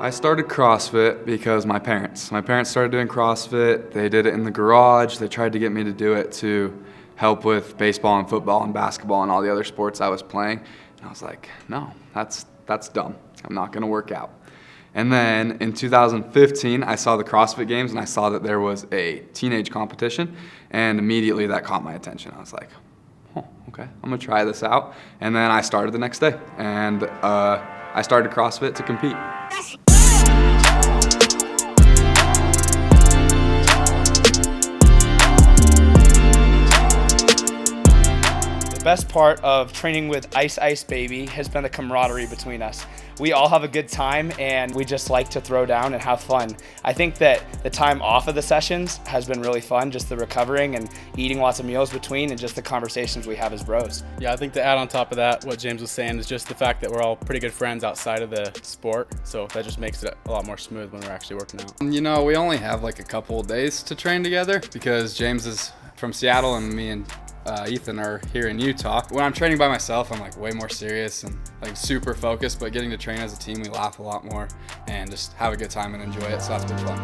I started CrossFit because my parents started doing CrossFit. They did it in the garage. They tried to get me to do it to help with baseball and football and basketball and all the other sports I was playing. And I was like, no, that's dumb. I'm not gonna work out. And then in 2015, I saw the CrossFit Games and I saw that there was a teenage competition, and immediately that caught my attention. I was like, oh, okay, I'm gonna try this out. And then I started the next day, and I started CrossFit to compete. The best part of training with Ice Baby has been the camaraderie between us. We all have a good time and we just like to throw down and have fun. I think that the time off of the sessions has been really fun, just the recovering and eating lots of meals between and just the conversations we have as bros. Yeah, I think to add on top of that, what James was saying is just the fact that we're all pretty good friends outside of the sport. So that just makes it a lot more smooth when we're actually working out. You know, we only have like a couple of days to train together because James is from Seattle and me and Ethan are here in Utah. When I'm training by myself, I'm like way more serious and like super focused, but getting to train as a team, we laugh a lot more and just have a good time and enjoy it, so that's been fun.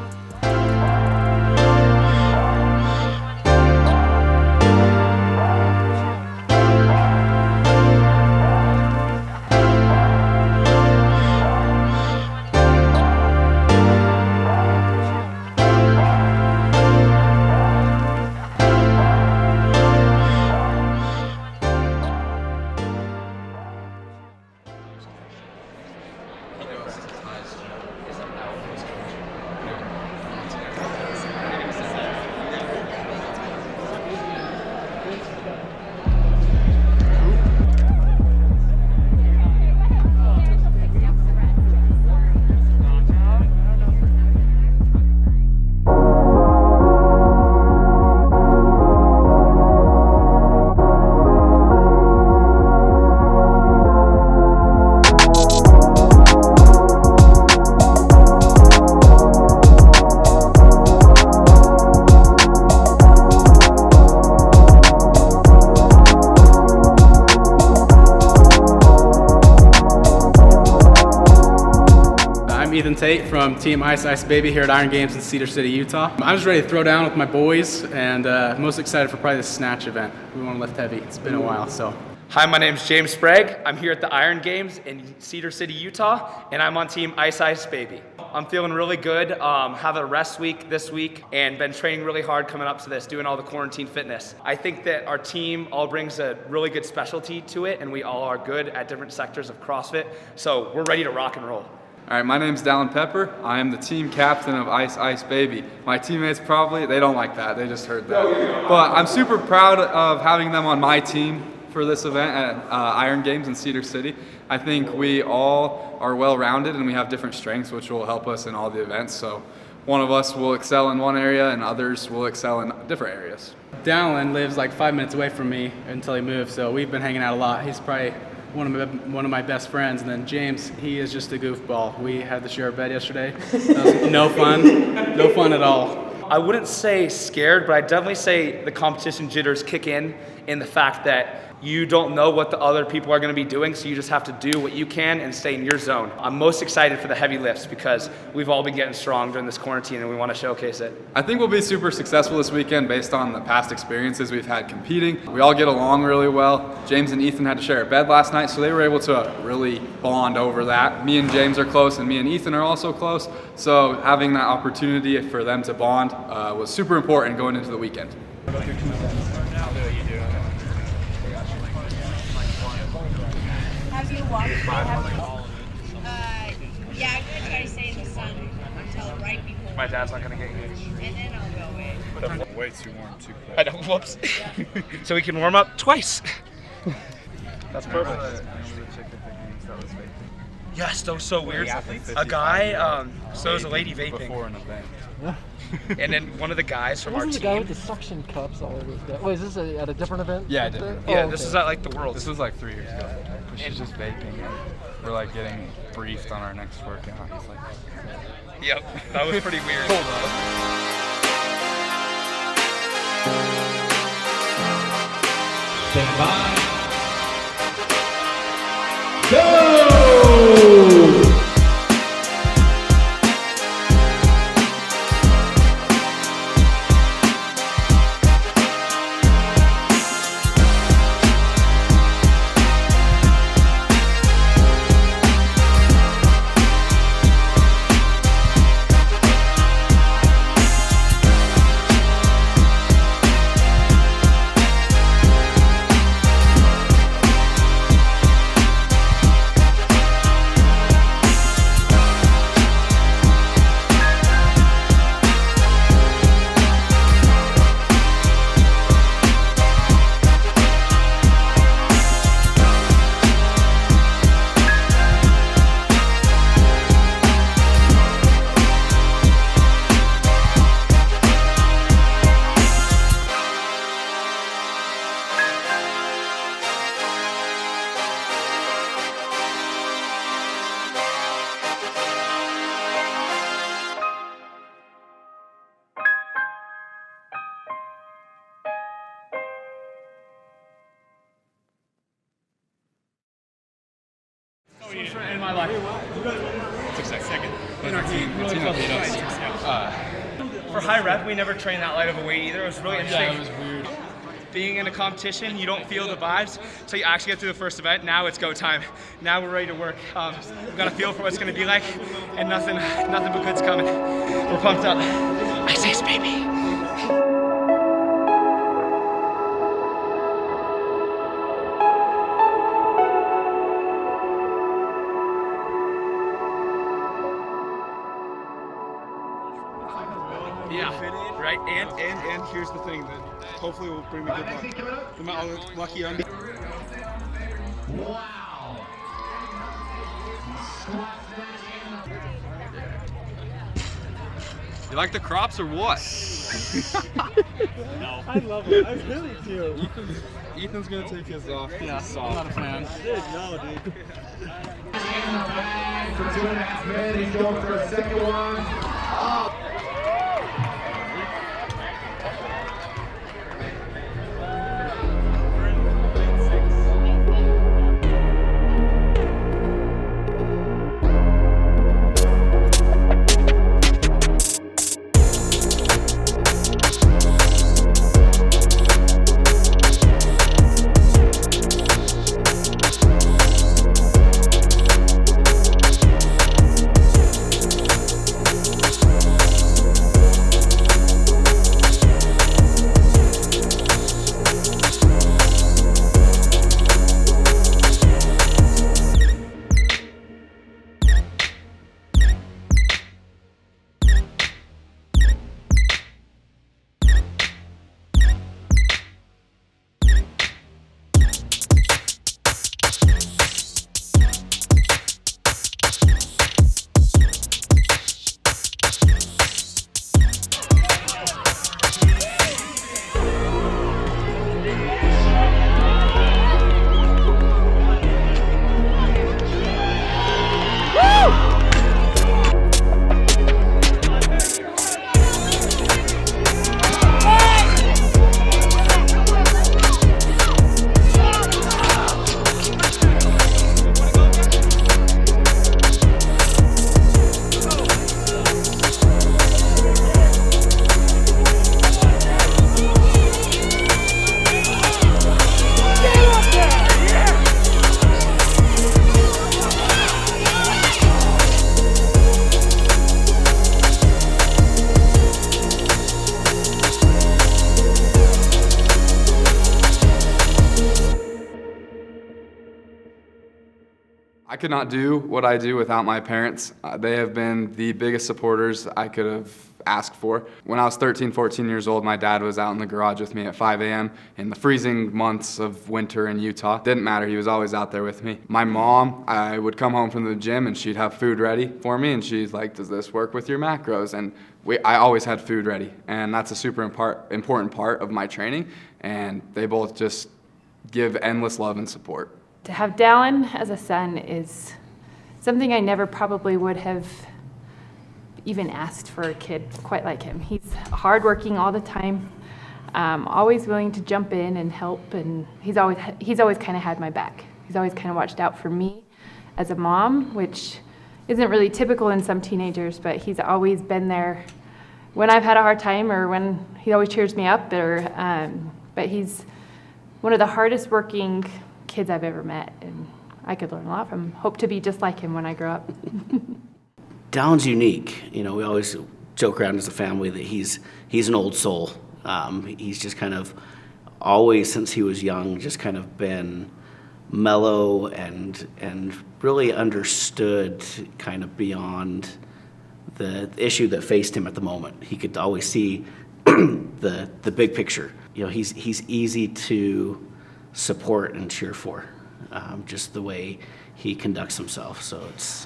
Ethan Tate from Team Ice Baby here at Iron Games in Cedar City, Utah. I'm just ready to throw down with my boys and most excited for probably the snatch event. We want to lift heavy. It's been a while, so. Hi, my name's James Sprague. I'm here at the Iron Games in Cedar City, Utah, and I'm on Team Ice Baby. I'm feeling really good, have a rest week this week, and been training really hard coming up to this, doing all the quarantine fitness. I think that our team all brings a really good specialty to it, and we all are good at different sectors of CrossFit, so we're ready to rock and roll. All right, my name's Dallin Pepper. I am the team captain of Ice Baby. My teammates they don't like that, they just heard that. But I'm super proud of having them on my team for this event at Iron Games in Cedar City. I think we all are well-rounded and we have different strengths which will help us in all the events. So one of us will excel in one area and others will excel in different areas. Dallin lives like 5 minutes away from me until he moved, so we've been hanging out a lot. He's probably one of my best friends, and then James, he is just a goofball. We had to share a bed yesterday. That was no fun at all. I wouldn't say scared, but I'd definitely say the competition jitters kick in the fact that you don't know what the other people are going to be doing, so you just have to do what you can and stay in your zone. I'm most excited for the heavy lifts because we've all been getting strong during this quarantine and we want to showcase it. I think we'll be super successful this weekend based on the past experiences we've had competing. We all get along really well. James and Ethan had to share a bed last night, so they were able to really bond over that. Me and James are close and me and Ethan are also close, so having that opportunity for them to bond was super important going into the weekend. Have you walked? Yeah, I'm gonna try to stay in the sun until right before. My dad's not gonna get engaged. And then I'll go away. Way too warm, too quick. I know, whoops. So we can warm up twice. That's perfect. Yes, that was so weird. A guy, so was a lady vaping. Before an event. And then one of the guys from our Wasn't the guy team. with the suction cups all over his bed? Wait, is this at a different event? Yeah, I did. Yeah, this is at like the World. This was like 3 years ago. She's just vaping and we're like getting briefed on our next workout. He's like, Yep, that was pretty weird. Hold Stand by. Go! my life. Second. For high rep, we never trained that light of a weight either. It was really interesting. Yeah, it was weird. Being in a competition, you don't feel the vibes until you actually get through the first event. Now it's go time. Now we're ready to work. We've got a feel for what it's going to be like, and nothing but good's coming. We're pumped up. Ice Ice baby. Yeah, right. And here's the thing that hopefully will bring me good luck. I'm lucky on. Wow. You like the crops or what? I love it. I really do. Ethan's gonna take his off. Yeah, I'm not a fan. Dude, no, dude. For 2.5 minutes, he's going for a second one. I could not do what I do without my parents. They have been the biggest supporters I could have asked for. When I was 13, 14 years old, my dad was out in the garage with me at 5 a.m. in the freezing months of winter in Utah. Didn't matter, he was always out there with me. My mom, I would come home from the gym and she'd have food ready for me and she's like, does this work with your macros? And I always had food ready, and that's a super important part of my training, and they both just give endless love and support. To have Dallin as a son is something I never probably would have even asked for a kid quite like him. He's hardworking all the time, always willing to jump in and help, and he's always kind of had my back. He's always kind of watched out for me as a mom, which isn't really typical in some teenagers, but he's always been there when I've had a hard time, or when he always cheers me up. But he's one of the hardest working kids I've ever met, and I could learn a lot from him. Hope to be just like him when I grow up. Dallin's unique. You know, we always joke around as a family that he's an old soul. He's just kind of always, since he was young, just kind of been mellow and really understood kind of beyond the issue that faced him at the moment. He could always see the big picture. You know, he's easy to support and cheer for, just the way he conducts himself. So it's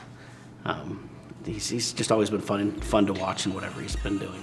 he's just always been fun to watch in whatever he's been doing.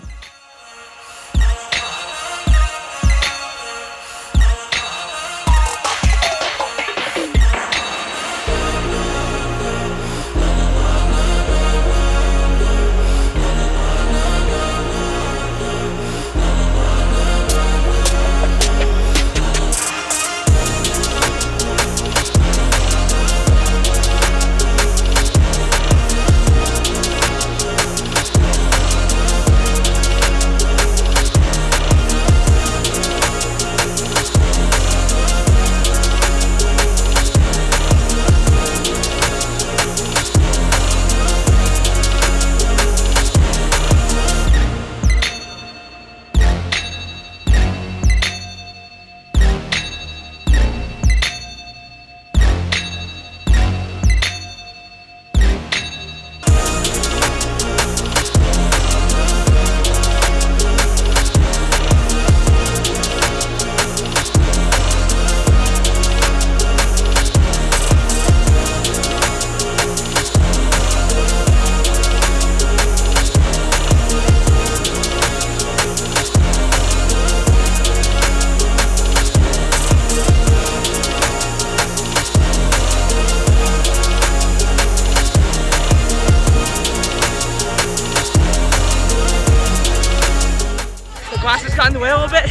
got in the way a little bit.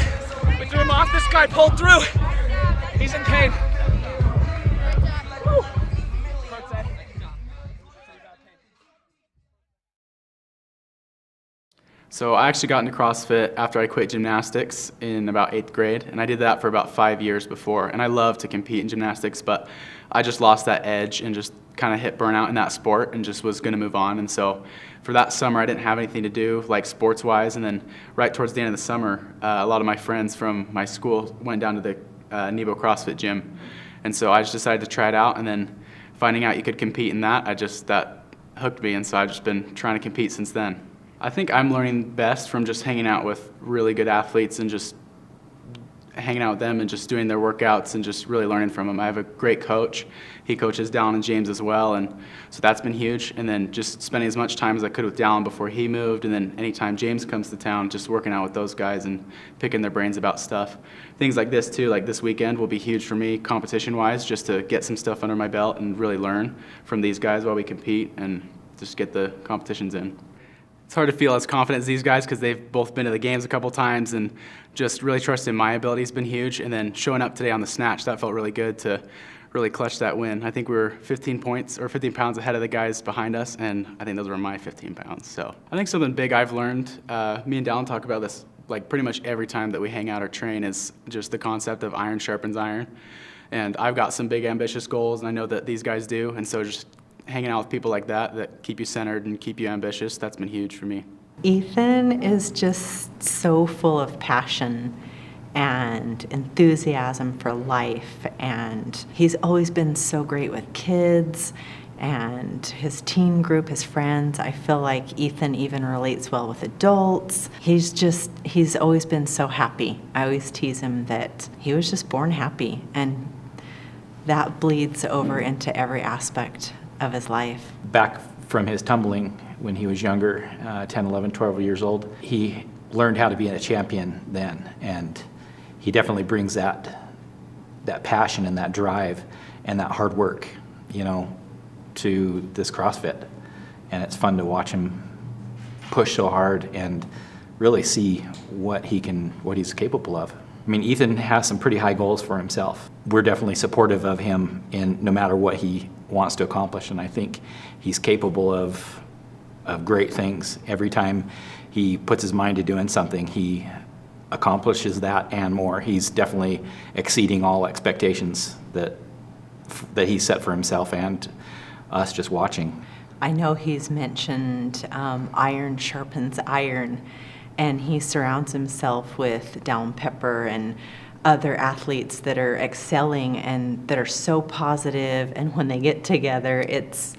We threw him off. This guy pulled through. He's in pain. Woo. So I actually got into CrossFit after I quit gymnastics in about 8th grade, and I did that for about 5 years before. And I love to compete in gymnastics, but I just lost that edge and just kind of hit burnout in that sport and just was going to move on. And so for that summer, I didn't have anything to do, like sports-wise. And then right towards the end of the summer, a lot of my friends from my school went down to the Nebo CrossFit gym. And so I just decided to try it out, and then finding out you could compete in that, that hooked me. And so I've just been trying to compete since then. I think I'm learning best from just hanging out with really good athletes and just hanging out with them and just doing their workouts and just really learning from them. I have a great coach. He coaches Dallin and James as well, and so that's been huge. And then just spending as much time as I could with Dallin before he moved, and then anytime James comes to town, just working out with those guys and picking their brains about stuff. Things like this too, like this weekend will be huge for me competition-wise, just to get some stuff under my belt and really learn from these guys while we compete and just get the competitions in. It's hard to feel as confident as these guys because they've both been to the games a couple times, and just really trusting my ability has been huge. And then showing up today on the snatch, that felt really good to really clutch that win. I think we were 15 pounds ahead of the guys behind us, and I think those were my 15 pounds. So I think something big I've learned, me and Dallin talk about this like pretty much every time that we hang out or train, is just the concept of iron sharpens iron. And I've got some big ambitious goals, and I know that these guys do, and so just hanging out with people like that keep you centered and keep you ambitious, that's been huge for me. Ethan is just so full of passion and enthusiasm for life, and he's always been so great with kids and his teen group, his friends. I feel like Ethan even relates well with adults. He's always been so happy. I always tease him that he was just born happy, and that bleeds over into every aspect of his life. Back from his tumbling when he was younger, 10, 11, 12 years old, he learned how to be a champion then, and he definitely brings that passion and that drive and that hard work, to this CrossFit. And it's fun to watch him push so hard and really see what he's capable of. I mean, Ethan has some pretty high goals for himself. We're definitely supportive of him in no matter what he wants to accomplish, and I think he's capable of great things. Every time he puts his mind to doing something, he accomplishes that and more. He's definitely exceeding all expectations that he set for himself and us just watching. I know he's mentioned iron sharpens iron, and he surrounds himself with Dallin Pepper and other athletes that are excelling and that are so positive, and when they get together, it's,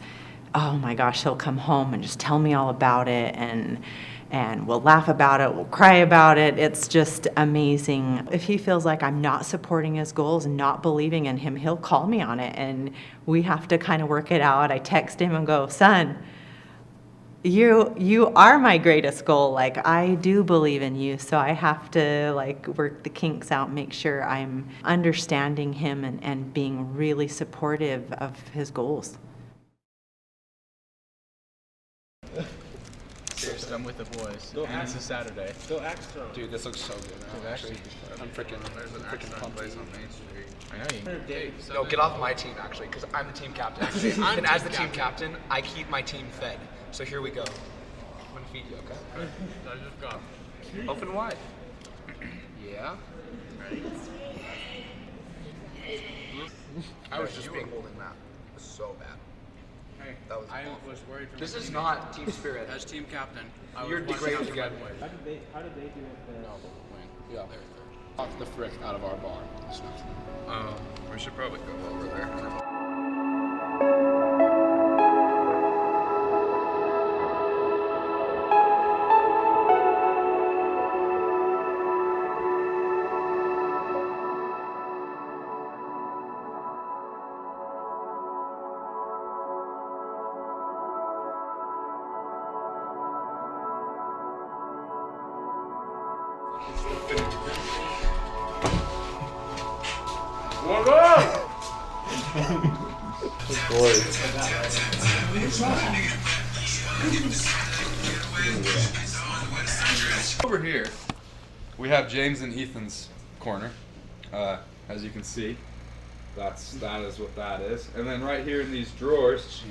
oh my gosh, he'll come home and just tell me all about it, and we'll laugh about it, we'll cry about it. It's just amazing. If he feels like I'm not supporting his goals and not believing in him, he'll call me on it, and we have to kind of work it out. I text him and go, son, you are my greatest goal. Like, I do believe in you, so I have to work the kinks out, make sure I'm understanding him and being really supportive of his goals. Seriously, I'm with the boys, and it's a Saturday. Dude, this looks so good. Actually, I'm freaking pumped. I know you. No, get off my team, actually, because I'm the team captain. And as the team captain, I keep my team fed. So here we go. I'm going to feed you, okay? I just got. Open wide. Yeah. Ready? I was just being holding that. It was so bad. Hey, That was I awful. was worried for This my is team. not team spirit. As team captain, You're degraded again. How did they do it? Yeah, knock the frick out of our bar. We should probably go over there. Over here. we have James and Ethan's corner. As you can see, that is what that is. And then right here in these drawers,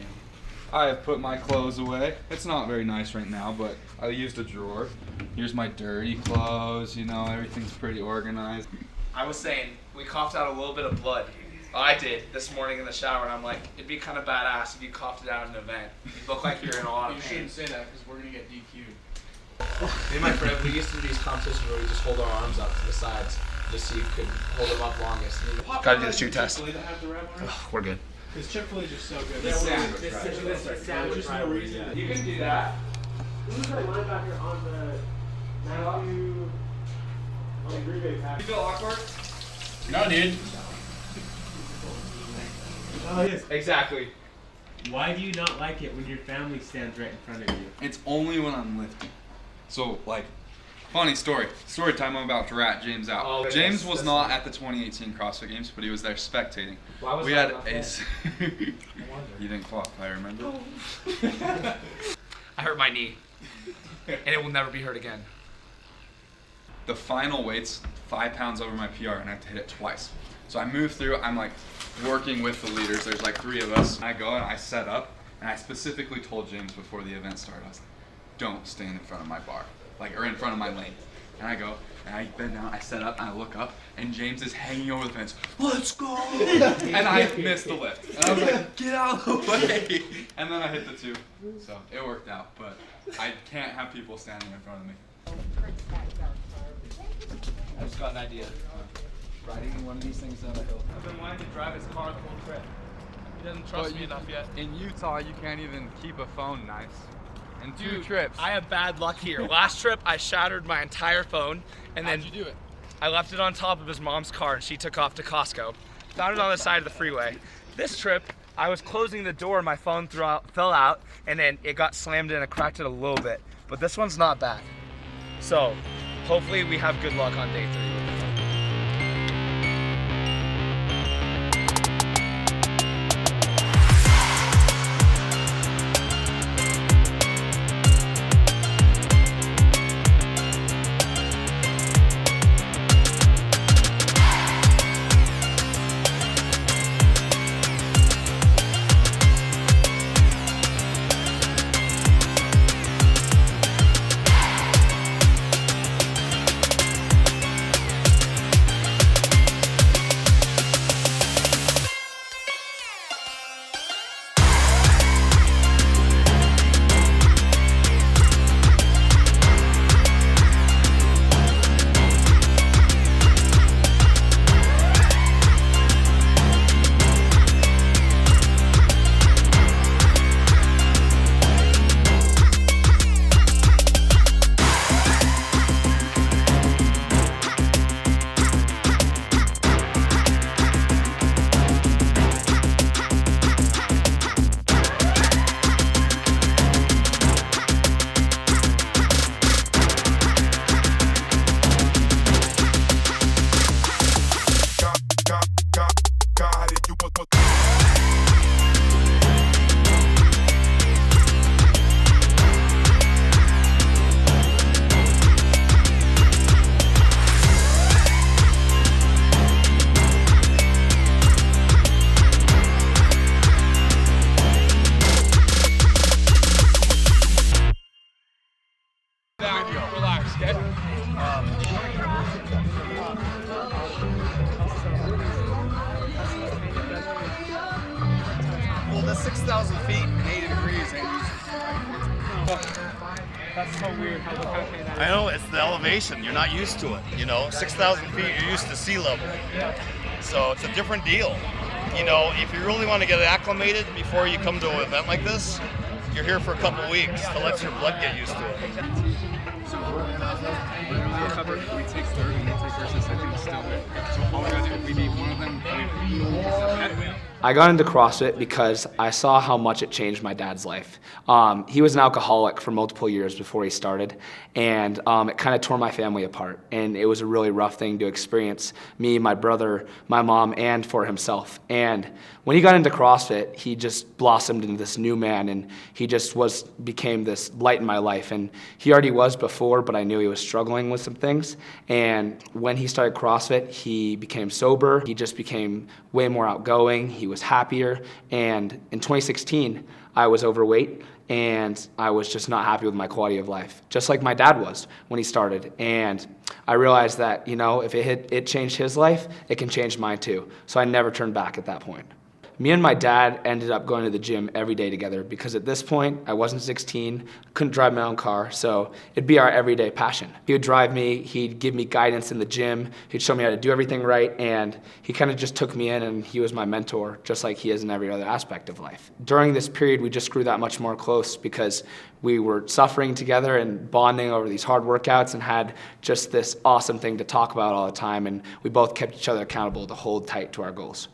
I have put my clothes away. It's not very nice right now, but I used a drawer. Here's my dirty clothes, you know, everything's pretty organized. I was saying, we coughed out a little bit of blood. I did this morning in the shower, and I'm like, it'd be kind of badass if you coughed it out at an event. You look like you're in a lot of pain. You shouldn't say that because we're going to get DQ'd. Me and my friend, we used to do these competitions where we just hold our arms up to the sides just so you could hold them up longest. Gotta do the shoe test. We're good. Because Chick-fil-A is just so good. This sandwich, There's no reason. You can do that. Who's our linebacker on the Matthew on the Green Bay Packers? You feel awkward? No, dude. Oh, yes. Exactly. Why do you not like it when your family stands right in front of you? It's only when I'm lifting. So, like, funny story. Story time, I'm about to rat James out. Oh, James was not at the 2018 CrossFit Games, but he was there spectating. Why was we that had not You didn't qualify, remember? I hurt my knee, and it will never be hurt again. The final weight's 5 pounds over my PR, and I have to hit it twice. So I move through, I'm like working with the leaders, there's like 3 of us. I go and I set up, and I specifically told James before the event started, I was like, don't stand in front of my bar, or in front of my lane. And I go, and I bend down, I set up, and I look up, and James is hanging over the fence, let's go! And I missed the lift. And I was like, get out of the way! And then I hit the 2. So it worked out, but I can't have people standing in front of me. I just got an idea. Riding one of these things down a hill. I've been wanting to drive his car the whole trip. He doesn't trust me enough yet. In Utah, you can't even keep a phone nice. In 2 trips. I have bad luck here. Last trip, I shattered my entire phone, and then How'd you do it? I left it on top of his mom's car, and she took off to Costco. Found it on the side of the freeway. This trip, I was closing the door, my phone fell out, and then it got slammed in and cracked it a little bit. But this one's not bad. So, hopefully we have good luck on day 3 with the phone. Well, that's 6,000 feet and 80 degrees. That's so weird how okay that is. I know, it's the elevation. You're not used to it. You know, 6,000 feet, you're used to sea level. So it's a different deal. You know, if you really want to get acclimated before you come to an event like this, you're here for a couple weeks to let your blood get used to it. So we'll cover, we take third and they take versus, I think, still. So all we gotta do, if we beat one of them, we I got into CrossFit because I saw how much it changed my dad's life. He was an alcoholic for multiple years before he started, and it kind of tore my family apart. And it was a really rough thing to experience, me, my brother, my mom, and for himself. And when he got into CrossFit, he just blossomed into this new man, and he just became this light in my life. And he already was before, but I knew he was struggling with some things. And when he started CrossFit, he became sober. He just became way more outgoing. He was happier. And in 2016, I was overweight, and I was just not happy with my quality of life, just like my dad was when he started. And I realized that, if it changed his life, it can change mine too. So I never turned back at that point. Me and my dad ended up going to the gym every day together because at this point, I wasn't 16, couldn't drive my own car, so it'd be our everyday passion. He would drive me, he'd give me guidance in the gym, he'd show me how to do everything right, and he kind of just took me in, and he was my mentor, just like he is in every other aspect of life. During this period, we just grew that much more close because we were suffering together and bonding over these hard workouts and had just this awesome thing to talk about all the time, and we both kept each other accountable to hold tight to our goals.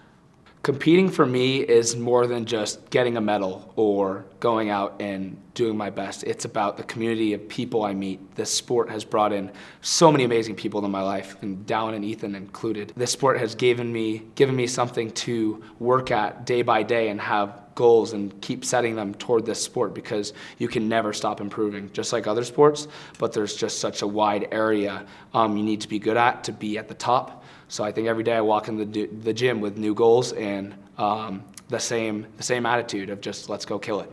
Competing for me is more than just getting a medal or going out and doing my best. It's about the community of people I meet. This sport has brought in so many amazing people in my life, and Dallin and Ethan included. This sport has given me something to work at day by day and have goals and keep setting them toward this sport, because you can never stop improving, just like other sports, but there's just such a wide area you need to be good at to be at the top. So I think every day I walk in the gym with new goals and the same attitude of just let's go kill it.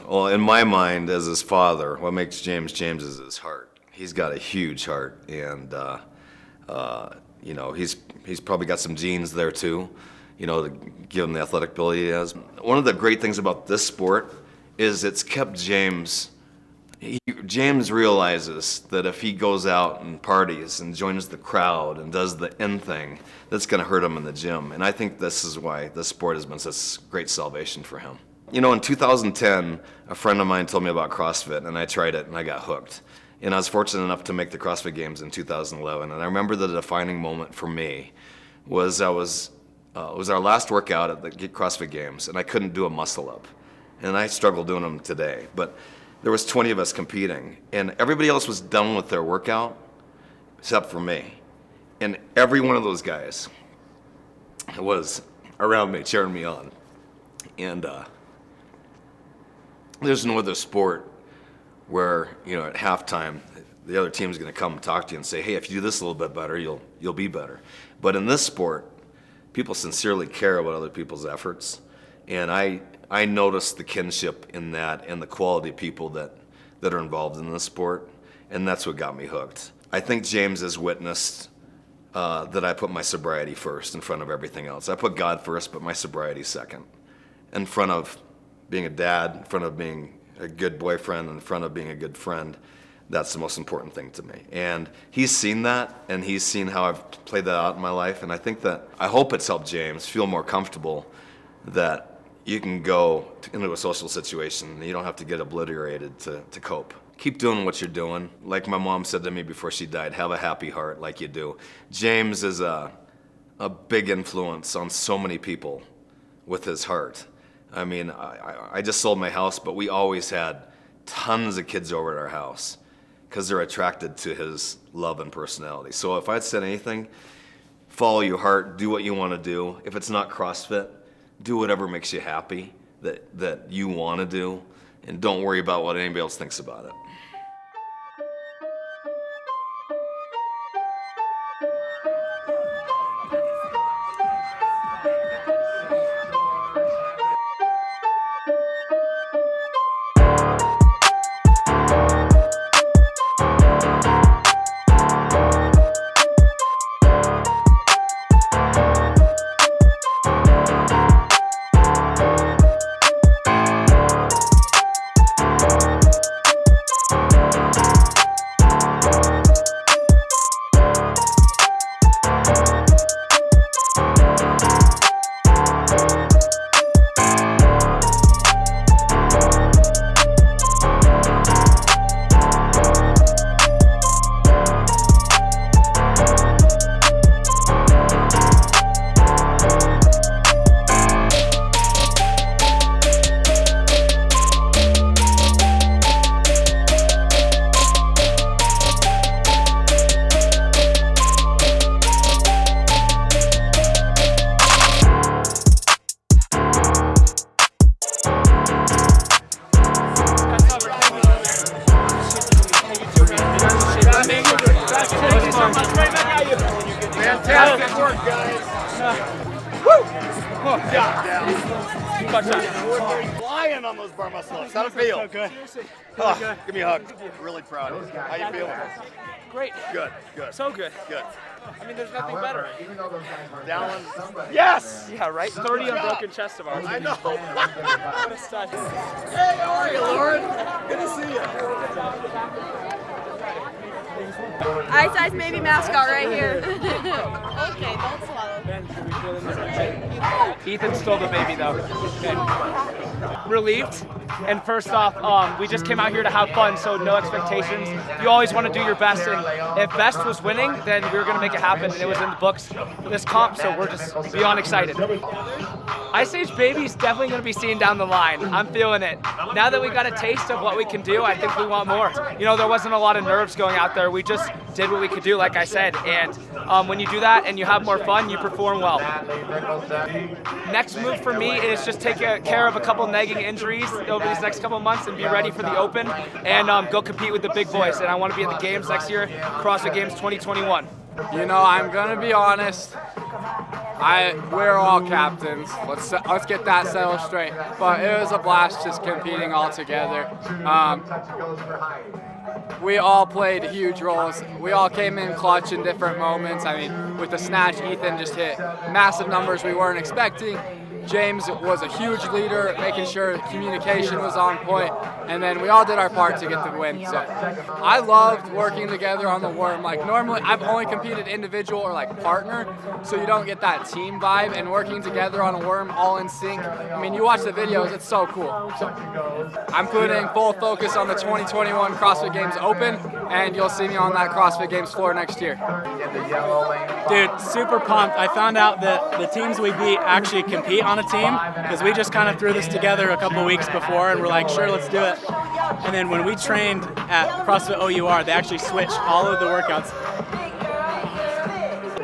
Well, in my mind, as his father, what makes James is his heart. He's got a huge heart, and he's probably got some genes there too, to give him the athletic ability he has. One of the great things about this sport is it's kept James. James realizes that if he goes out and parties and joins the crowd and does the in thing, that's going to hurt him in the gym. And I think this is why this sport has been such great salvation for him. In 2010, a friend of mine told me about CrossFit, and I tried it, and I got hooked. And I was fortunate enough to make the CrossFit Games in 2011. And I remember the defining moment for me was it was our last workout at the CrossFit Games, and I couldn't do a muscle up. And I struggle doing them today. But there was 20 of us competing, and everybody else was done with their workout except for me. And every one of those guys was around me, cheering me on. And there's no other sport where, at halftime, the other team's going to come and talk to you and say, hey, if you do this a little bit better, you'll be better. But in this sport, people sincerely care about other people's efforts. And I noticed the kinship in that and the quality of people that are involved in this sport, and that's what got me hooked. I think James has witnessed that I put my sobriety first in front of everything else. I put God first, but my sobriety second. In front of being a dad, in front of being a good boyfriend, in front of being a good friend. That's the most important thing to me. And he's seen that, and he's seen how I've played that out in my life, and I hope it's helped James feel more comfortable that you can go into a social situation and you don't have to get obliterated to cope. Keep doing what you're doing. Like my mom said to me before she died, have a happy heart like you do. James is a big influence on so many people with his heart. I mean, I just sold my house, but we always had tons of kids over at our house because they're attracted to his love and personality. So if I'd said anything, follow your heart, do what you want to do. If it's not CrossFit, do whatever makes you happy that you want to do, and don't worry about what anybody else thinks about it. work, guys. Woo! Oh, Flying on those bar muscle ups. How'd it feel? So good. Oh, give me a hug. Really proud of you. How you feeling? Great. Good, good. So good. Good. I mean, there's nothing better. Down. Yes! Yeah, right? 30 unbroken chest of ours. I know. What a stud. Hey, how are you, Lauren? Good to see you. Ice Ice Baby mascot right here. Okay, don't swallow. Ethan stole the baby though. Okay. Relieved. And first off, we just came out here to have fun, so no expectations. You always want to do your best, and if best was winning, then we were going to make it happen, and it was in the books for this comp, so we're just beyond excited. Ice Age Baby's definitely going to be seen down the line. I'm feeling it. Now that we got a taste of what we can do, I think we want more. You know, there wasn't a lot of nerves going out there. We just did what we could do, like I said, and when you do that and you have more fun, you perform well. Next move for me is just take care of a couple nagging injuries over these next couple months and be ready for the Open and go compete with the big boys. And I want to be at the Games next year, CrossFit Games 2021. You know, I'm gonna be honest. We're all captains. Let's get that settled straight. But it was a blast just competing all together. We all played huge roles. We all came in clutch in different moments. I mean, with the snatch, Ethan just hit massive numbers we weren't expecting. James was a huge leader, making sure communication was on point, and then we all did our part to get the win. So I loved working together on the worm. Like normally I've only competed individual or like partner, so you don't get that team vibe, and working together on a worm all in sync. I mean, you watch the videos, it's so cool. So I'm putting full focus on the 2021 CrossFit Games Open, and you'll see me on that CrossFit Games floor next year. Dude, super pumped. I found out that the teams we beat actually compete on a team, because we just kind of threw this together a couple weeks before and we're like, sure, let's do it. And then when we trained at CrossFit OUR, they actually switched all of the workouts.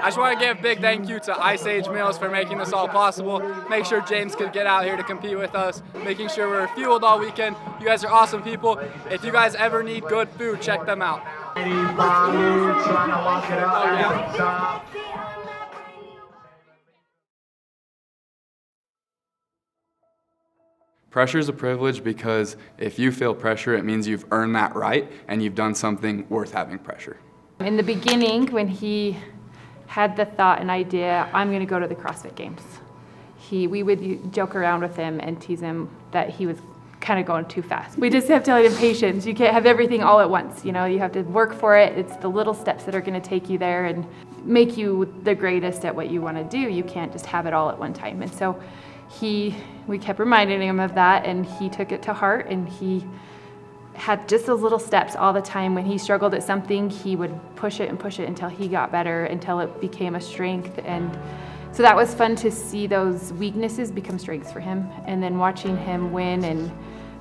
I just want to give a big thank you to Ice Age Meals for making this all possible. Make sure James could get out here to compete with us, making sure we're fueled all weekend. You guys are awesome people. If you guys ever need good food, check them out. Pressure is a privilege because if you feel pressure, it means you've earned that right and you've done something worth having pressure. In the beginning, when he had the thought and idea, I'm going to go to the CrossFit Games, we would joke around with him and tease him that he was kind of going too fast. We just have to let him patience. You can't have everything all at once. You know, you have to work for it. It's the little steps that are going to take you there and make you the greatest at what you want to do. You can't just have it all at one time. And so we kept reminding him of that, and he took it to heart, and he had just those little steps all the time. When he struggled at something, he would push it until he got better, until it became a strength. And so that was fun to see those weaknesses become strengths for him. And then watching him win and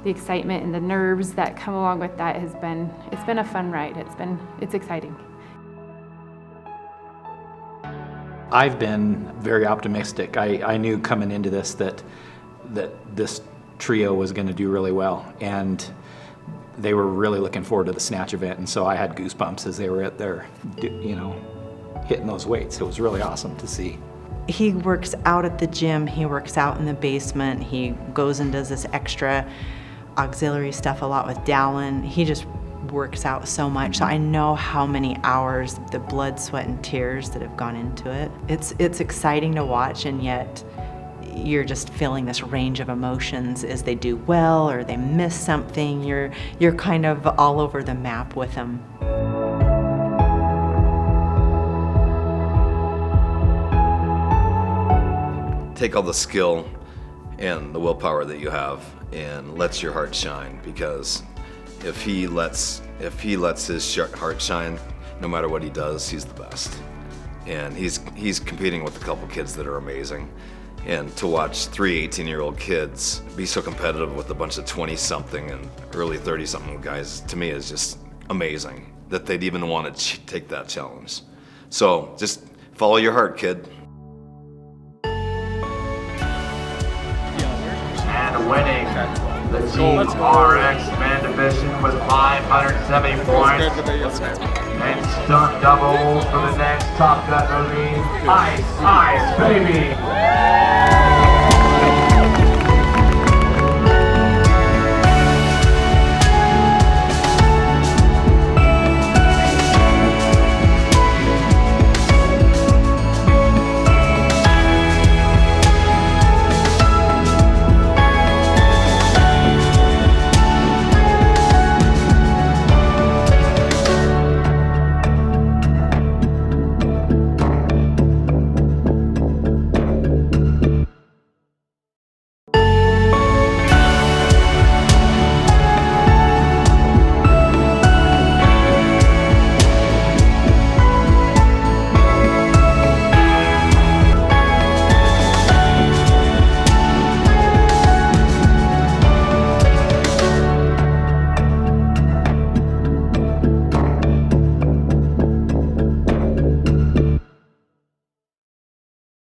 the excitement and the nerves that come along with that it's been a fun ride. It's exciting. I've been very optimistic. I knew coming into this that this trio was going to do really well, and they were really looking forward to the snatch event, and so I had goosebumps as they were at their, hitting those weights. It was really awesome to see. He works out at the gym, he works out in the basement, he goes and does this extra auxiliary stuff a lot with Dallin. He just works out so much, so I know how many hours, the blood, sweat, and tears that have gone into it. It's exciting to watch, and yet you're just feeling this range of emotions as they do well or they miss something. You're kind of all over the map with them. Take all the skill and the willpower that you have and lets your heart shine, because if he lets his heart shine, no matter what he does, he's the best. And he's competing with a couple kids that are amazing. And to watch 3 18-year-old kids be so competitive with a bunch of 20-something and early 30-something guys, to me, is just amazing that they'd even want to take that challenge. So just follow your heart, kid. And winning The Team RX man division with 570 points. And stunt double for the next Top Gun movie, Ice Baby.